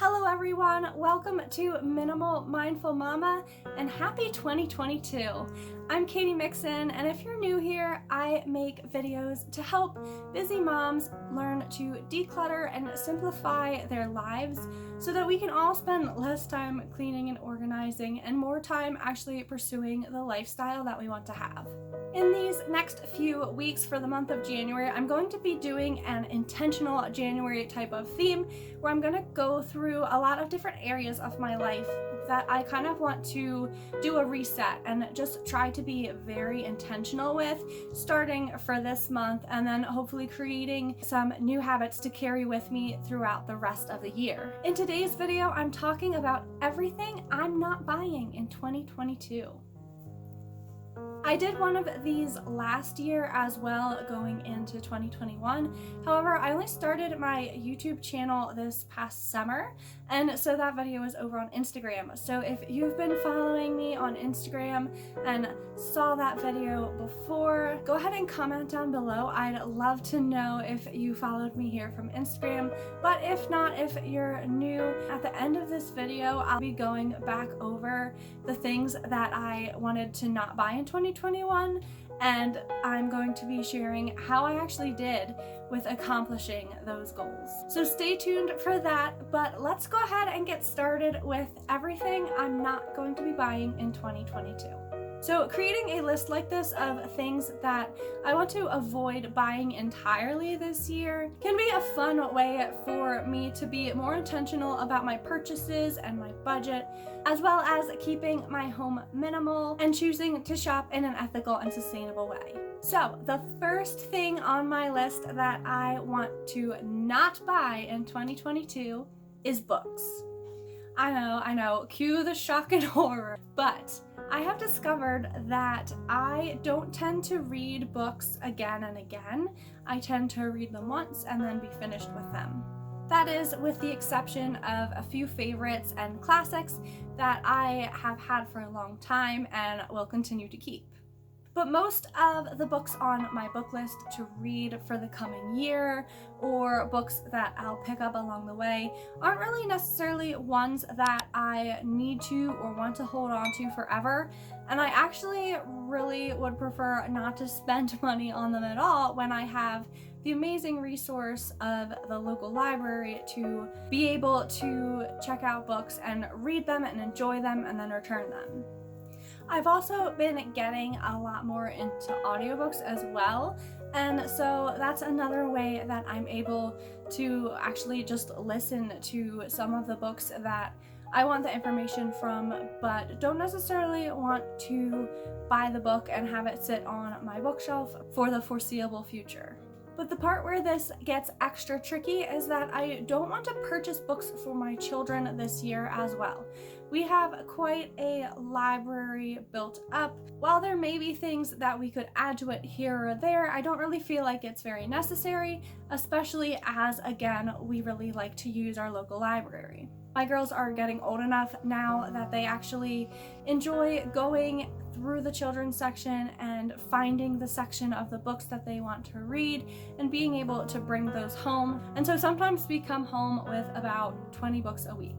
Hello everyone, welcome to Minimal Mindful Mama and happy 2022. I'm Katie Mixon, and if you're new here, I make videos to help busy moms learn to declutter and simplify their lives so that we can all spend less time cleaning and organizing and more time actually pursuing the lifestyle that we want to have. In these next few weeks for the month of January, I'm going to be doing an intentional January type of theme where I'm going to go through a lot of different areas of my life that I kind of want to do a reset and just try to be very intentional with starting for this month, and then hopefully creating some new habits to carry with me throughout the rest of the year. In today's video, I'm talking about everything I'm not buying in 2022. I did one of these last year as well going into 2021. However, I only started my YouTube channel this past summer, and so that video is over on Instagram. So if you've been following me on Instagram and saw that video before, go ahead and comment down below. I'd love to know if you followed me here from Instagram. But if not, if you're new, at the end of this video, I'll be going back over the things that I wanted to not buy in 2021, and I'm going to be sharing how I actually did with accomplishing those goals. So stay tuned for that, but let's go ahead and get started with everything I'm not going to be buying in 2022. So creating a list like this of things that I want to avoid buying entirely this year can be a fun way for me to be more intentional about my purchases and my budget, as well as keeping my home minimal and choosing to shop in an ethical and sustainable way. So the first thing on my list that I want to not buy in 2022 is books. I know, cue the shock and horror, but I have discovered that I don't tend to read books again and again. I tend to read them once and then be finished with them. That is with the exception of a few favorites and classics that I have had for a long time and will continue to keep. But most of the books on my book list to read for the coming year, or books that I'll pick up along the way, aren't really necessarily ones that I need to or want to hold on to forever. And I actually really would prefer not to spend money on them at all when I have the amazing resource of the local library to be able to check out books and read them and enjoy them and then return them. I've also been getting a lot more into audiobooks as well, and so that's another way that I'm able to actually just listen to some of the books that I want the information from, but don't necessarily want to buy the book and have it sit on my bookshelf for the foreseeable future. But the part where this gets extra tricky is that I don't want to purchase books for my children this year as well. We have quite a library built up. While there may be things that we could add to it here or there, I don't really feel like it's very necessary, especially as, again, we really like to use our local library. My girls are getting old enough now that they actually enjoy going through the children's section and finding the section of the books that they want to read and being able to bring those home. And so sometimes we come home with about 20 books a week.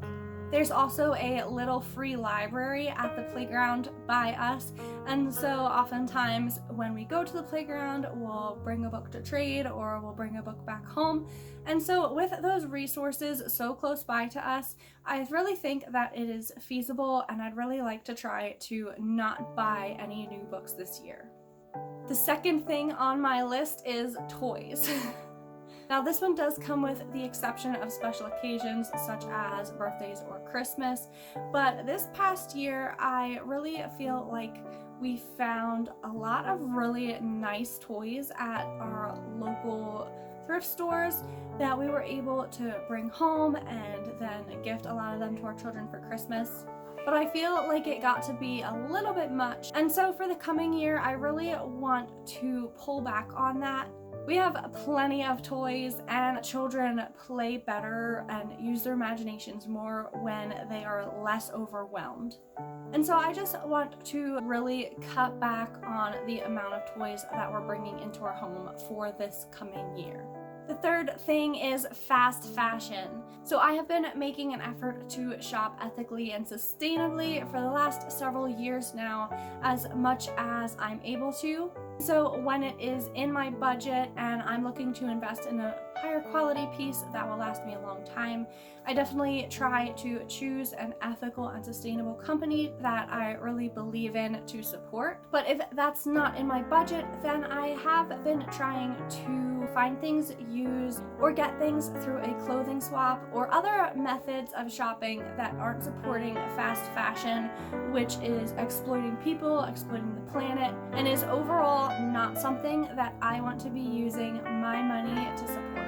There's also a little free library at the playground by us, and so oftentimes when we go to the playground, we'll bring a book to trade or we'll bring a book back home. And so with those resources so close by to us, I really think that it is feasible, and I'd really like to try to not buy any new books this year. The second thing on my list is toys. Now this one does come with the exception of special occasions such as birthdays or Christmas, but this past year I really feel like we found a lot of really nice toys at our local thrift stores that we were able to bring home and then gift a lot of them to our children for Christmas. But I feel like it got to be a little bit much, and so for the coming year I really want to pull back on that. We have plenty of toys, and children play better and use their imaginations more when they are less overwhelmed. And so I just want to really cut back on the amount of toys that we're bringing into our home for this coming year. The third thing is fast fashion. So I have been making an effort to shop ethically and sustainably for the last several years now, as much as I'm able to. So when it is in my budget and I'm looking to invest in a higher quality piece that will last me a long time, I definitely try to choose an ethical and sustainable company that I really believe in to support. But if that's not in my budget, then I have been trying to find things used or get things through a clothing swap or other methods of shopping that aren't supporting fast fashion, which is exploiting people, exploiting the planet, and is overall not something that I want to be using my money to support.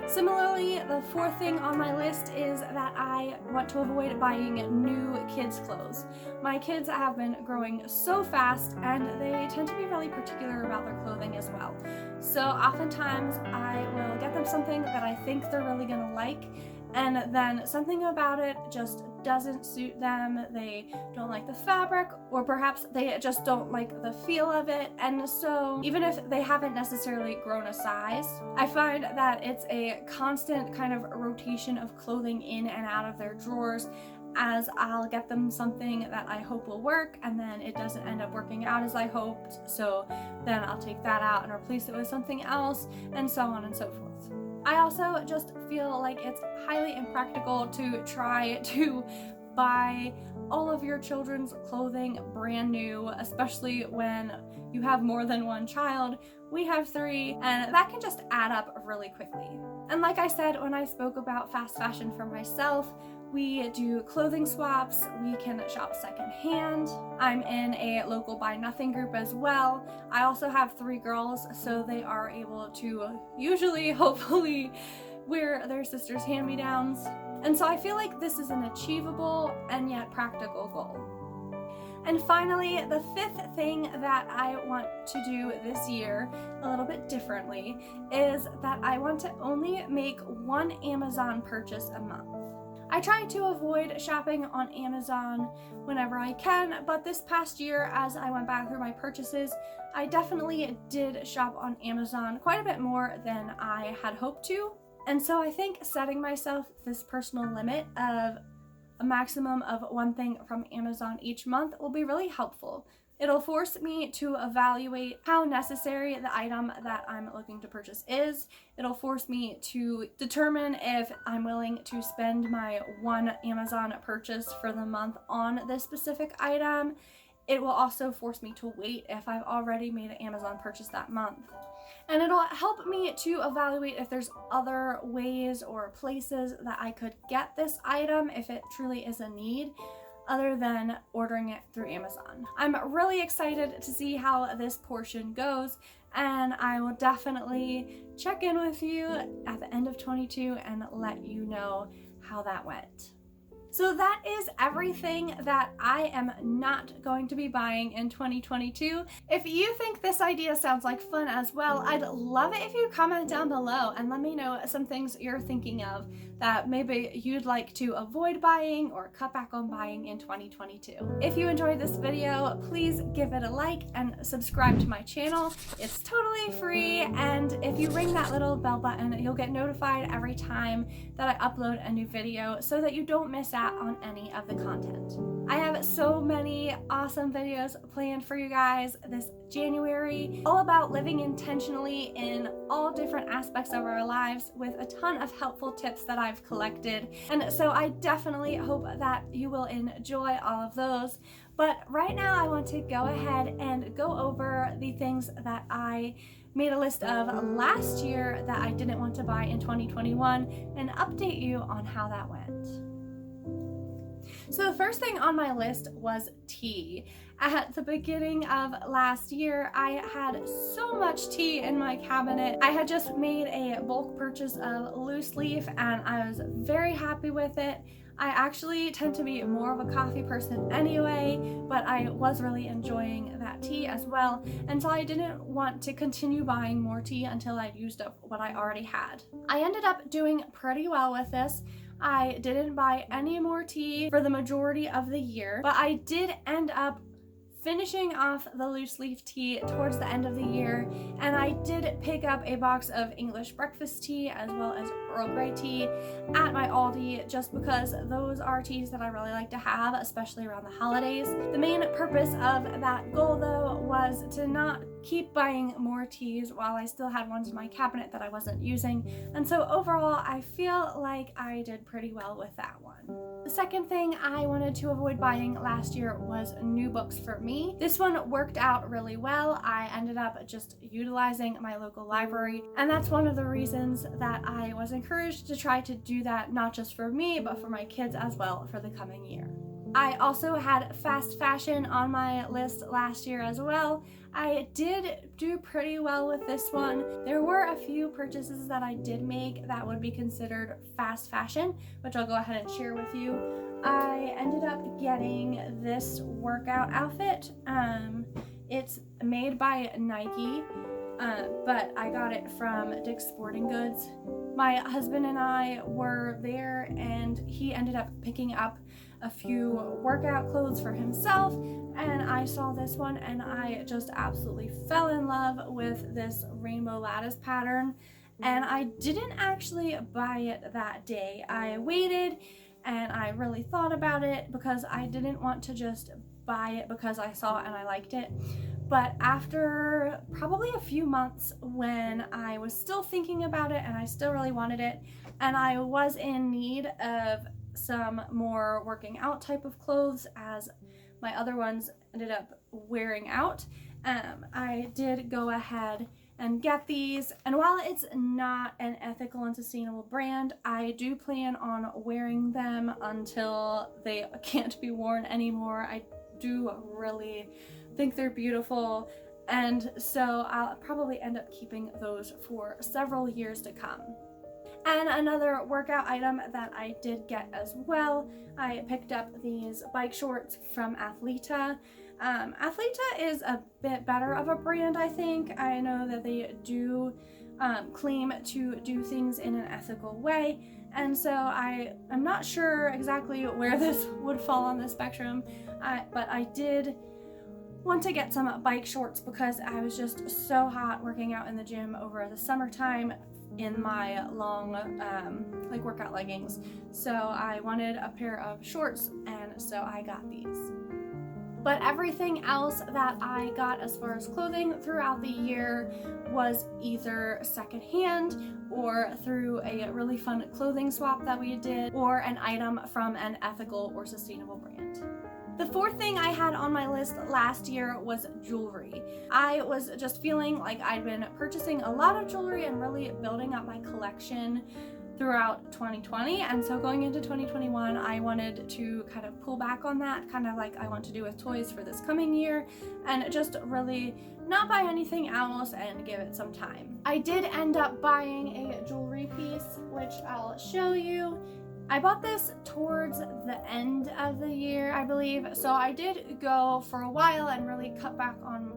Similarly, the fourth thing on my list is that I want to avoid buying new kids' clothes. My kids have been growing so fast and they tend to be really particular about their clothing as well. So oftentimes I will get them something that I think they're really gonna like, and then something about it just doesn't suit them. They don't like the fabric, or perhaps they just don't like the feel of it. And so even if they haven't necessarily grown a size, I find that it's a constant kind of rotation of clothing in and out of their drawers, as I'll get them something that I hope will work and then it doesn't end up working out as I hoped. So then I'll take that out and replace it with something else, and so on and so forth. I also just feel like it's highly impractical to try to buy all of your children's clothing brand new, especially when you have more than one child. We have 3, and that can just add up really quickly. And like I said when I spoke about fast fashion for myself, we do clothing swaps, we can shop secondhand. I'm in a local buy nothing group as well. I also have 3 girls, so they are able to usually, hopefully, wear their sister's hand-me-downs. And so I feel like this is an achievable and yet practical goal. And finally, the 5th thing that I want to do this year a little bit differently is that I want to only make one Amazon purchase a month. I try to avoid shopping on Amazon whenever I can, but this past year, as I went back through my purchases, I definitely did shop on Amazon quite a bit more than I had hoped to. And so I think setting myself this personal limit of a maximum of one thing from Amazon each month will be really helpful. It'll force me to evaluate how necessary the item that I'm looking to purchase is. It'll force me to determine if I'm willing to spend my one Amazon purchase for the month on this specific item. It will also force me to wait if I've already made an Amazon purchase that month. And it'll help me to evaluate if there's other ways or places that I could get this item if it truly is a need, other than ordering it through Amazon. I'm really excited to see how this portion goes, and I will definitely check in with you at the end of 22 and let you know how that went. So that is everything that I am not going to be buying in 2022. If you think this idea sounds like fun as well, I'd love it if you comment down below and let me know some things you're thinking of that maybe you'd like to avoid buying or cut back on buying in 2022. If you enjoyed this video, please give it a like and subscribe to my channel. It's totally free, and if you ring that little bell button, you'll get notified every time that I upload a new video so that you don't miss out on any of the content. I have so many awesome videos planned for you guys this January, all about living intentionally in all different aspects of our lives, with a ton of helpful tips that I've collected. And so I definitely hope that you will enjoy all of those. But right now I want to go ahead and go over the things that I made a list of last year that I didn't want to buy in 2021 and update you on how that went. So the first thing on my list was tea. At the beginning of last year, I had so much tea in my cabinet. I had just made a bulk purchase of loose leaf and I was very happy with it. I actually tend to be more of a coffee person anyway, but I was really enjoying that tea as well, and so I didn't want to continue buying more tea until I'd used up what I already had. I ended up doing pretty well with this. I didn't buy any more tea for the majority of the year, but I did end up finishing off the loose leaf tea towards the end of the year, and I did pick up a box of English breakfast tea as well as Earl Grey tea at my Aldi, just because those are teas that I really like to have, especially around the holidays. The main purpose of that goal though was to not keep buying more teas while I still had ones in my cabinet that I wasn't using, and so overall I feel like I did pretty well with that one. The second thing I wanted to avoid buying last year was new books for me. This one worked out really well. I ended up just utilizing my local library, and that's one of the reasons that I was encouraged to try to do that, not just for me but for my kids as well for the coming year. I also had fast fashion on my list last year as well. I did do pretty well with this one. There were a few purchases that I did make that would be considered fast fashion, which I'll go ahead and share with you. I ended up getting this workout outfit. It's made by Nike, but I got it from Dick's Sporting Goods. My husband and I were there, and he ended up picking up a few workout clothes for himself, and I saw this one and I just absolutely fell in love with this rainbow lattice pattern, and I didn't actually buy it that day. I waited and I really thought about it because I didn't want to just buy it because I saw it and I liked it. But after probably a few months, when I was still thinking about it and I still really wanted it, and I was in need of some more working out type of clothes as my other ones ended up wearing out, I did go ahead and get these. And while it's not an ethical and sustainable brand, I do plan on wearing them until they can't be worn anymore. I do really think they're beautiful, and so I'll probably end up keeping those for several years to come. And another workout item that I did get as well, I picked up these bike shorts from Athleta. Athleta is a bit better of a brand, I think. I know that they do claim to do things in an ethical way, and so I'm not sure exactly where this would fall on the spectrum, but I did want to get some bike shorts because I was just so hot working out in the gym over the summertime in my long like workout leggings. So I wanted a pair of shorts, and so I got these. But everything else that I got as far as clothing throughout the year was either secondhand or through a really fun clothing swap that we did, or an item from an ethical or sustainable brand. The fourth thing I had on my list last year was jewelry. I was just feeling like I'd been purchasing a lot of jewelry and really building up my collection throughout 2020, and so going into 2021 I wanted to kind of pull back on that, kind of like I want to do with toys for this coming year, and just really not buy anything else and give it some time. I did end up buying a jewelry piece, which I'll show you. I bought this towards the end of the year, I believe, so I did go for a while and really cut back on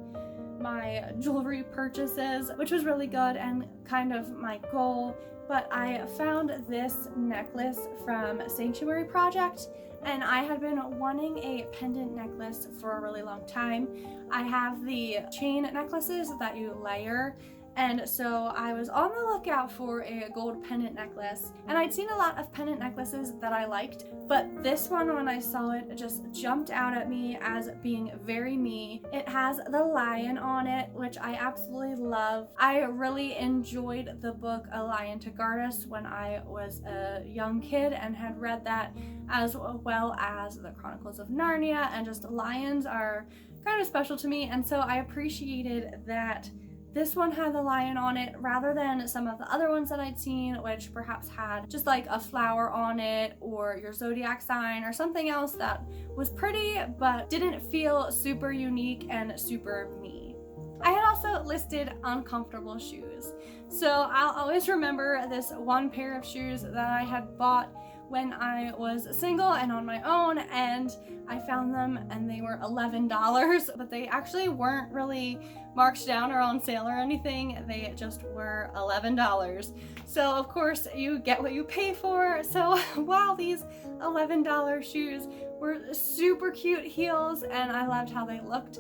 my jewelry purchases, which was really good and kind of my goal. But I found this necklace from Sanctuary Project, and I had been wanting a pendant necklace for a really long time. I have the chain necklaces that you layer, and so I was on the lookout for a gold pendant necklace, and I'd seen a lot of pendant necklaces that I liked, but this one, when I saw it, just jumped out at me as being very me. It has the lion on it, which I absolutely love. I really enjoyed the book A Lion to Guard Us when I was a young kid and had read that, as well as the Chronicles of Narnia, and just lions are kind of special to me, and so I appreciated that this one had the lion on it rather than some of the other ones that I'd seen, which perhaps had just like a flower on it or your zodiac sign or something else that was pretty but didn't feel super unique and super me. I had also listed uncomfortable shoes. So I'll always remember this one pair of shoes that I had bought when I was single and on my own, and I found them and they were $11, but they actually weren't really marked down or on sale or anything. They just were $11. So of course you get what you pay for. So while these $11 shoes were super cute heels and I loved how they looked,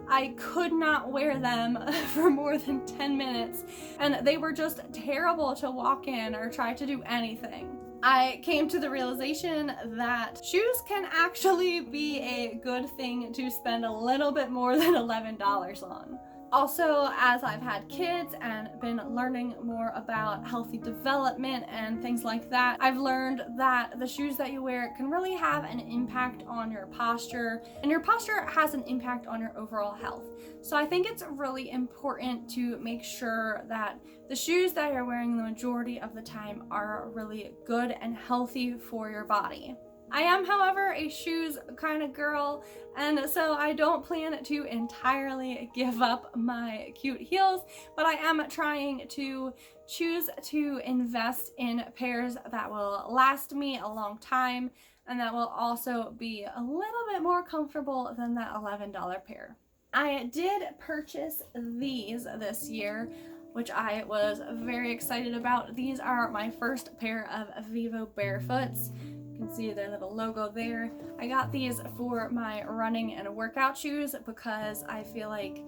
I could not wear them for more than 10 minutes, and they were just terrible to walk in or try to do anything. I came to the realization that shoes can actually be a good thing to spend a little bit more than $11 on. Also, as I've had kids and been learning more about healthy development and things like that, I've learned that the shoes that you wear can really have an impact on your posture, and your posture has an impact on your overall health. So I think it's really important to make sure that the shoes that you're wearing the majority of the time are really good and healthy for your body. I am, however, a shoes kind of girl, and so I don't plan to entirely give up my cute heels, but I am trying to choose to invest in pairs that will last me a long time and that will also be a little bit more comfortable than that $11 pair. I did purchase these this year, which I was very excited about. These are my first pair of Vivobarefoots. You can see their little logo there. I got these for my running and workout shoes because I feel like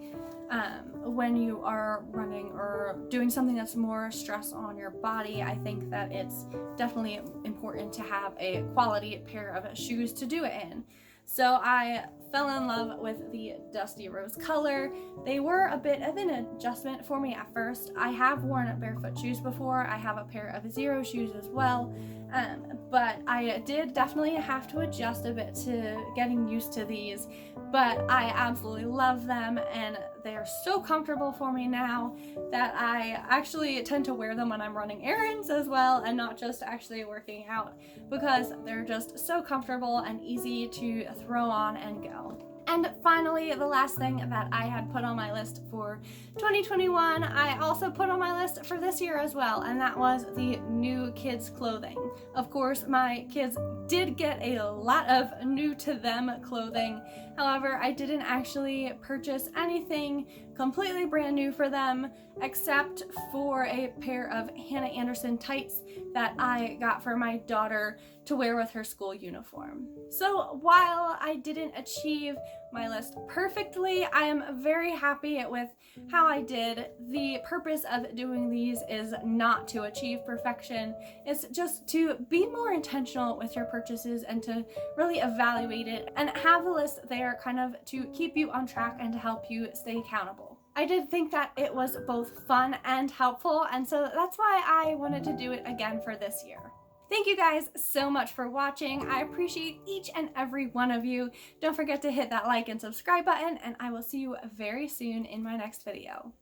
when you are running or doing something that's more stress on your body, I think that it's definitely important to have a quality pair of shoes to do it in. So I fell in love with the dusty rose color. They were a bit of an adjustment for me at first. I have worn barefoot shoes before. I have a pair of zero shoes as well. But I did definitely have to adjust a bit to getting used to these, but I absolutely love them, and they're so comfortable for me now that I actually tend to wear them when I'm running errands as well, and not just actually working out, because they're just so comfortable and easy to throw on and go. And finally, the last thing that I had put on my list for 2021, I also put on my list for this year as well, and that was the new kids clothing. Of course, my kids did get a lot of new to them clothing. However, I didn't actually purchase anything completely brand new for them, except for a pair of Hannah Anderson tights that I got for my daughter to wear with her school uniform. So while I didn't achieve my list perfectly, I am very happy with how I did. The purpose of doing these is not to achieve perfection. It's just to be more intentional with your purchases and to really evaluate it and have the list there kind of to keep you on track and to help you stay accountable. I did think that it was both fun and helpful, and so that's why I wanted to do it again for this year. Thank you guys so much for watching. I appreciate each and every one of you. Don't forget to hit that like and subscribe button, and I will see you very soon in my next video.